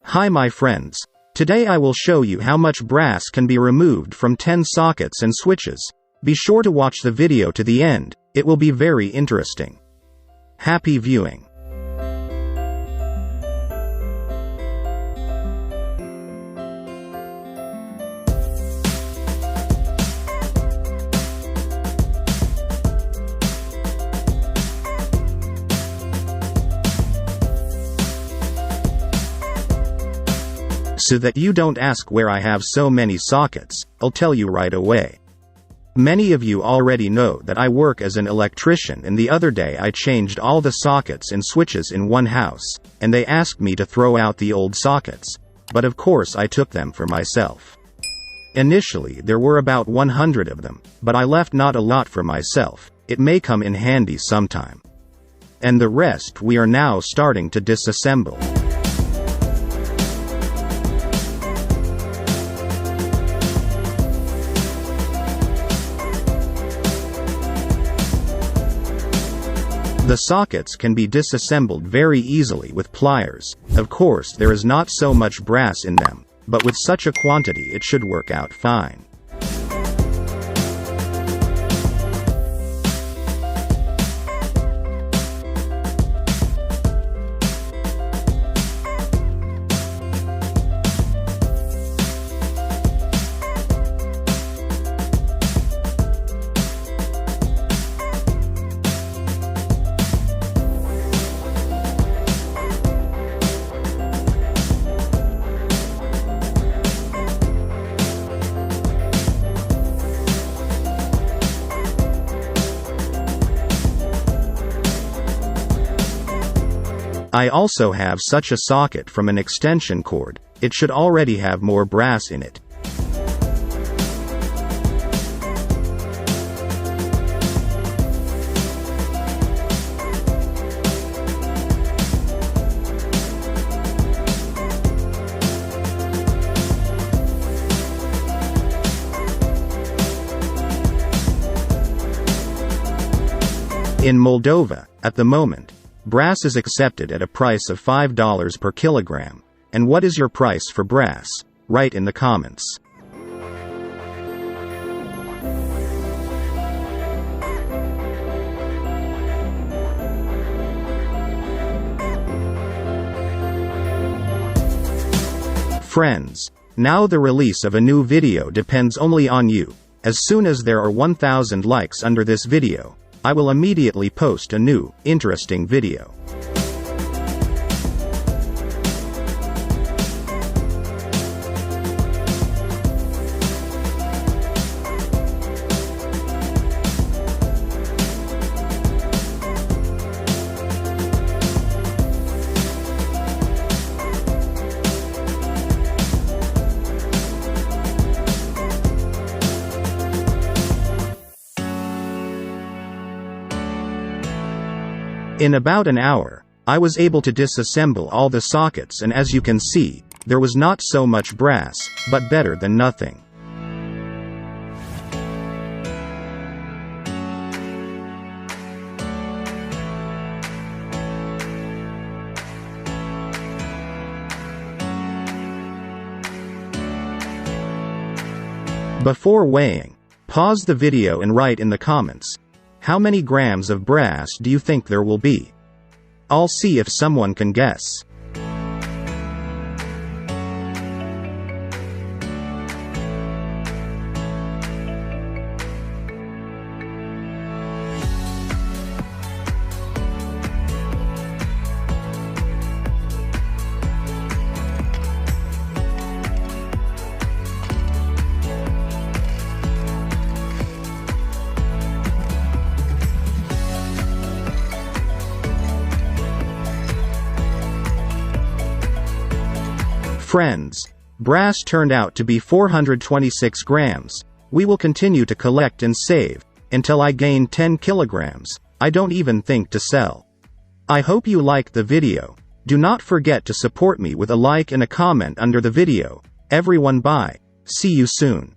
Hi my friends. Today I will show you how much brass can be removed from 10 sockets and switches. Be sure to watch the video to the end, it will be very interesting. Happy viewing. So that you don't ask where I have so many sockets, I'll tell you right away. Many of you already know that I work as an electrician, and the other day I changed all the sockets and switches in one house, and they asked me to throw out the old sockets, but of course I took them for myself. Initially there were about 100 of them, but I left not a lot for myself, it may come in handy sometime. And the rest we are now starting to disassemble. The sockets can be disassembled very easily with pliers. Of course there is not so much brass in them, but with such a quantity it should work out fine. I also have such a socket from an extension cord, it should already have more brass in it. In Moldova, at the moment, brass is accepted at a price of $5 per kilogram. And what is your price for brass? Write in the comments. Friends, now the release of a new video depends only on you. As soon as there are 1,000 likes under this video, I will immediately post a new, interesting video. In about an hour, I was able to disassemble all the sockets, and as you can see, there was not so much brass, but better than nothing. Before weighing, pause the video and write in the comments, how many grams of brass do you think there will be? I'll see if someone can guess. Friends, brass turned out to be 426 grams. We will continue to collect and save until I gain 10 kilograms. I don't even think to sell. I hope you liked the video. Do not forget to support me with a like and a comment under the video. Everyone, bye. See you soon.